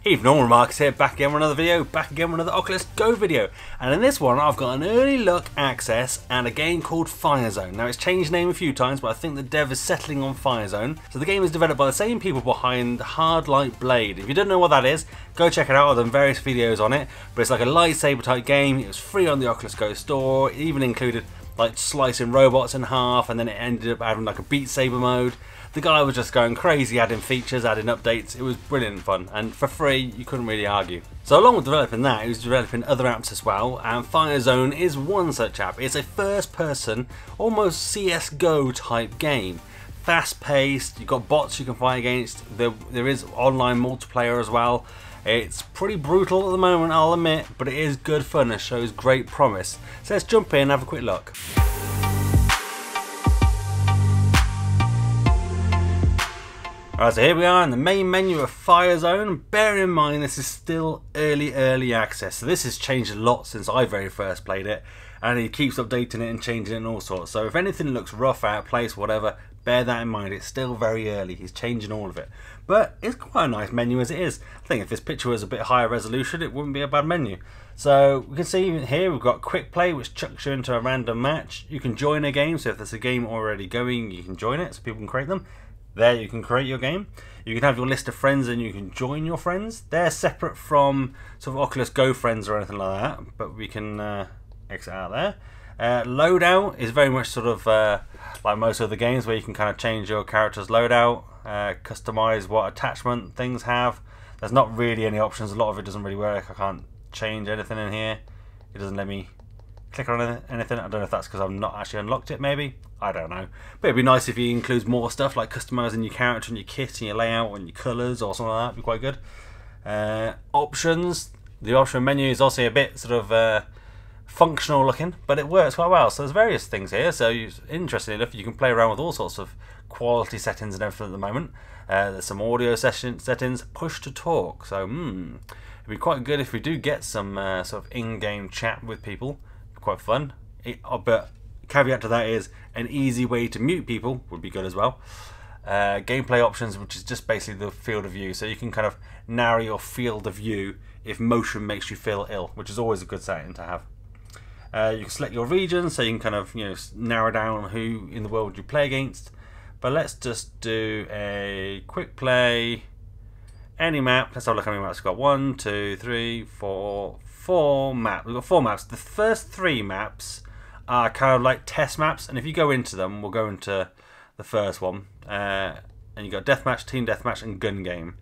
Evening all, Marcus here, back again with another video, back again with another Oculus Go video. And in this one I've got an early look access and a game called FIREZONE. Now it's changed name a few times, but I think the dev is settling on FIREZONE. So the game is developed by the same people behind Hard Light Blade. If you don't know what that is, go check it out. I've done various videos on it, but it's like a lightsaber type game. It was free on the Oculus Go store. It even included like slicing robots in half, and then it ended up having like a Beat Saber mode. The guy was just going crazy, adding features, adding updates. It was brilliant fun, and for free, you couldn't really argue. So along with developing that, he was developing other apps as well, and FIREZONE is one such app. It's a first-person, almost CSGO type game. Fast-paced, you've got bots you can fight against, there is online multiplayer as well. It's pretty brutal at the moment, I'll admit, but it is good fun and shows great promise. So let's jump in and have a quick look. Alright, so here we are in the main menu of FIREZONE. Bear in mind this is still early access, so this has changed a lot since I very first played it, and he keeps updating it and changing it and all sorts. So if anything looks rough, out of place, whatever, bear that in mind. It's still very early, he's changing all of it. But it's quite a nice menu as it is. I think if this picture was a bit higher resolution, it wouldn't be a bad menu. So we can see here we've got quick play, which chucks you into a random match. You can join a game, so if there's a game already going, you can join it so people can create them. There you can create your game. You can have your list of friends and you can join your friends. They're separate from sort of Oculus Go friends or anything like that, but we can exit out there. Loadout is very much sort of like most other games, where you can kind of change your character's loadout, customize what attachment things have. There's not really any options. A lot of it doesn't really work. I can't change anything in here. It doesn't let me click on anything. I don't know if that's because I've not actually unlocked it, maybe. I don't know. But it'd be nice if he includes more stuff like customizing your character and your kit and your layout and your colours or something like that. It'd be quite good. Options. The option menu is also a bit sort of functional looking, but it works quite well. So there's various things here. So interestingly enough, you can play around with all sorts of quality settings and everything at the moment. There's some audio settings, push to talk. So it'd be quite good if we do get some sort of in-game chat with people. Quite fun. But caveat to that is an easy way to mute people would be good as well. Gameplay options, which is just basically the field of view, so you can kind of narrow your field of view if motion makes you feel ill, which is always a good setting to have. You can select your region, so you can kind of narrow down who in the world you play against. But let's just do a quick play. Any map. Let's have a look how many maps we've got. 1, 2, 3, 4 maps. We've got 4 maps. The first 3 maps are kind of like test maps, and if you go into them, we'll go into the first one, and you got deathmatch, team deathmatch, and gun game.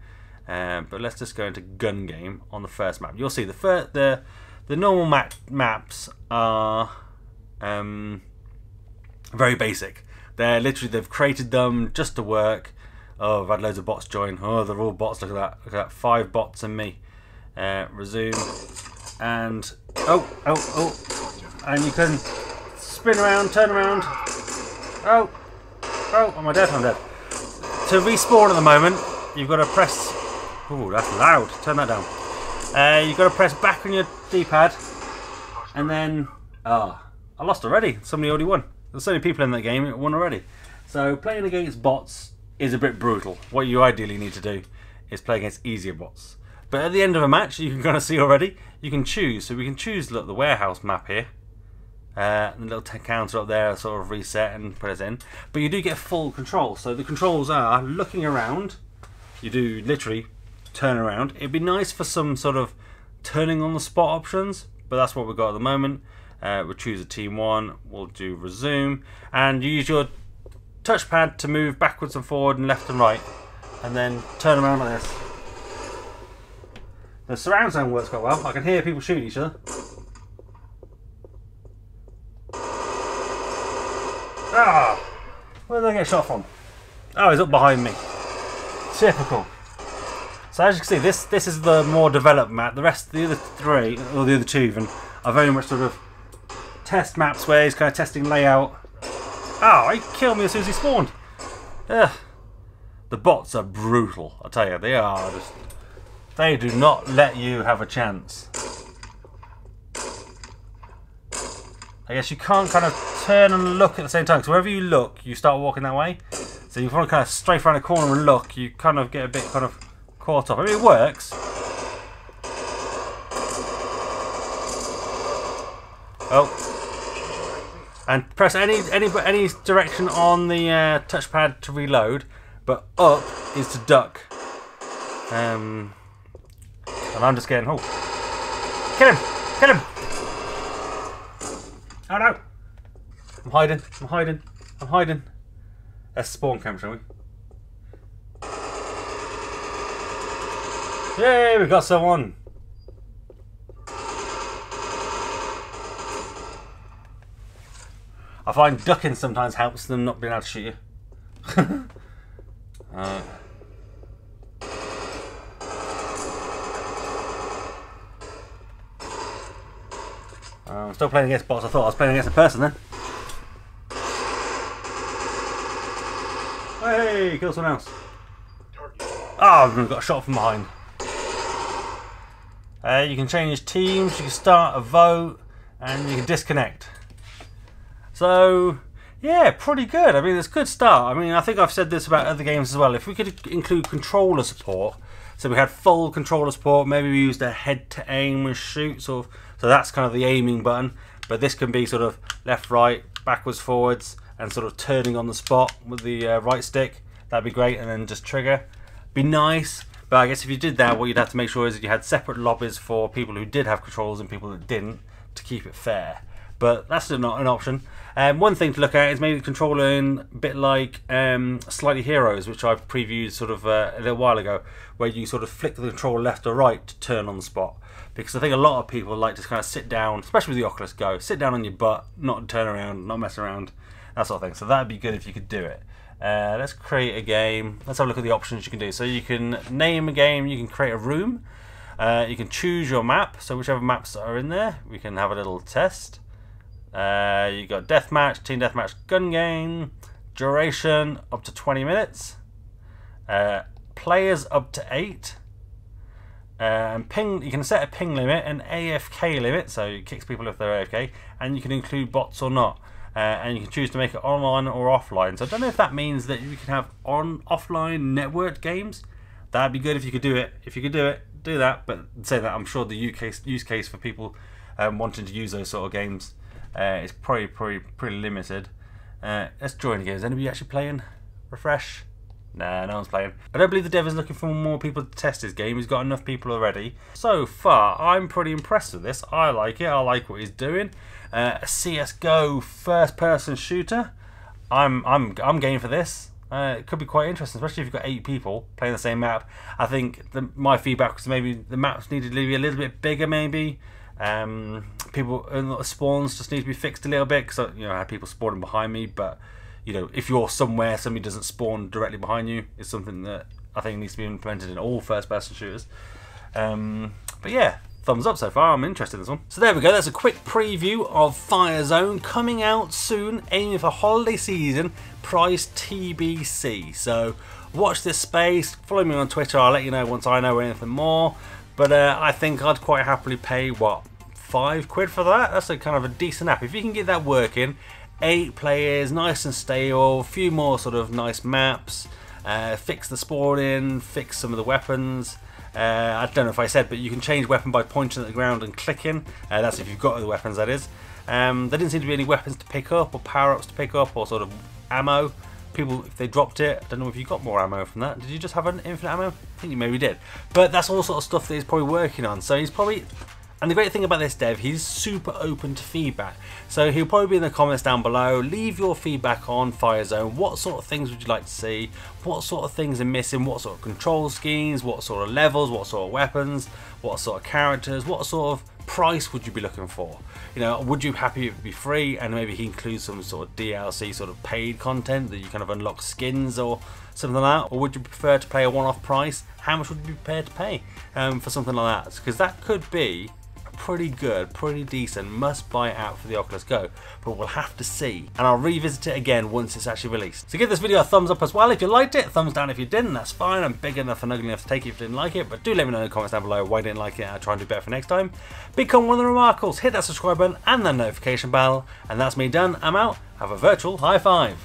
But let's just go into gun game on the first map. You'll see the normal maps are very basic. They're literally, they've created them just to work. Oh, I've had loads of bots join. Oh, they're all bots. Look at that. Look at that. 5 bots and me. Resume. And and you can spin around, turn around. Oh, am I dead? I'm dead. To respawn at the moment, you've got to press. Oh, that's loud. Turn that down. You've got to press back on your D-pad, and then I lost already. Somebody already won. There's so many people in that game. It won already. So playing against bots is a bit brutal. What you ideally need to do is play against easier bots. But at the end of a match, you can kind of see already, you can choose. So we can choose, look, the warehouse map here. The little counter up there sort of reset and put us in. But you do get full control. So the controls are looking around. You do literally turn around. It'd be nice for some sort of turning on the spot options, but that's what we've got at the moment. We'll choose a team 1. We'll do resume. And you use your touchpad to move backwards and forward and left and right. And then turn around like this. The surround sound works quite well. I can hear people shooting each other. Ah! Where did I get shot from? Oh, he's up behind me. Typical. So as you can see, this is the more developed map. The rest, the other 3, or the other 2 even, are very much sort of test maps where he's kind of testing layout. Oh, he killed me as soon as he spawned. Ugh. The bots are brutal, I tell you. They are just... They do not let you have a chance. I guess you can't kind of turn and look at the same time. So wherever you look, you start walking that way. So you want to kind of strafe around a corner and look. You kind of get a bit kind of caught up. I mean, it works. Oh. And press any direction on the touchpad to reload, but up is to duck. And I'm just getting... Oh. Kill him! Kill him! Oh no! I'm hiding. I'm hiding. I'm hiding. Let's spawn camp, shall we? Yay! We got someone! I find ducking sometimes helps them not being able to shoot you. I'm still playing against bots. I thought I was playing against a person then. Hey, kill someone else. Oh, I've got a shot from behind. You can change teams, you can start a vote, and you can disconnect. So, yeah, pretty good. I mean, it's a good start. I mean, I think I've said this about other games as well. If we could include controller support, so we had full controller support, maybe we used a head to aim and shoot, sort of. So that's kind of the aiming button, but this can be sort of left, right, backwards, forwards, and sort of turning on the spot with the right stick. That'd be great, and then just trigger. Be nice, but I guess if you did that, what you'd have to make sure is that you had separate lobbies for people who did have controls and people that didn't, to keep it fair. But that's not an option. One thing to look at is maybe controlling a bit like Slightly Heroes, which I've previewed sort of a little while ago, where you sort of flick the controller left or right to turn on the spot. Because I think a lot of people like to kind of sit down, especially with the Oculus Go, sit down on your butt, not turn around, not mess around, that sort of thing. So that'd be good if you could do it. Let's create a game. Let's have a look at the options you can do. So you can name a game, you can create a room, you can choose your map, so whichever maps are in there, we can have a little test. You got deathmatch, team deathmatch, gun game, duration up to 20 minutes, players up to 8, and ping. You can set a ping limit, an AFK limit, so it kicks people if they're AFK, and you can include bots or not. And you can choose to make it online or offline. So I don't know if that means that you can have offline networked games. That'd be good if you could do it. If you could do it, do that. But say that, I'm sure the UK use case for people wanting to use those sort of games is probably pretty limited. Let's join the game. Is anybody actually playing? Refresh. Nah, no one's playing. I don't believe the dev is looking for more people to test his game. He's got enough people already. So far, I'm pretty impressed with this. I like it. I like what he's doing. A CS:GO first-person shooter. I'm game for this. It could be quite interesting, especially if you've got 8 people playing the same map. I think my feedback was maybe the maps needed to be a little bit bigger, maybe. People spawns just need to be fixed a little bit, because I had people spawning behind me, but if you're somewhere, somebody doesn't spawn directly behind you, is something that I think needs to be implemented in all first-person shooters. But yeah, thumbs up so far. I'm interested in this one. So there we go. That's a quick preview of FIREZONE, coming out soon, aiming for holiday season, price TBC. So watch this space. Follow me on Twitter. I'll let you know once I know anything more. But I think I'd quite happily pay, what, £5 for that? That's a kind of a decent app. If you can get that working, 8 players, nice and stable, a few more sort of nice maps, fix the spawning, fix some of the weapons. I don't know if I said, but you can change weapon by pointing at the ground and clicking. That's if you've got other weapons, that is. There didn't seem to be any weapons to pick up, or power-ups to pick up, or sort of ammo. People, if they dropped it, I don't know if you got more ammo from that. Did you just have an infinite ammo? I think you maybe did. But that's all sort of stuff that he's probably working on. So he's probably... And the great thing about this dev, he's super open to feedback. So he'll probably be in the comments down below. Leave your feedback on FIREZONE. What sort of things would you like to see? What sort of things are missing? What sort of control schemes? What sort of levels? What sort of weapons? What sort of characters? What sort of price would you be looking for? Would you be happy if it be free, and maybe he includes some sort of DLC, sort of paid content that you kind of unlock skins or something like that? Or would you prefer to pay a one-off price? How much would you be prepared to pay for something like that? Because that could be pretty good, pretty decent must-buy app for the Oculus Go, but we'll have to see, and I'll revisit it again once it's actually released. So give this video a thumbs up as well if you liked it, thumbs down if you didn't, that's fine. I'm big enough and ugly enough to take it if you didn't like it, but do let me know in the comments down below why you didn't like it, and I'll try and do better for next time. Become one of the Remarkables, hit that subscribe button and that notification bell, and that's me done. I'm out. Have a virtual high five.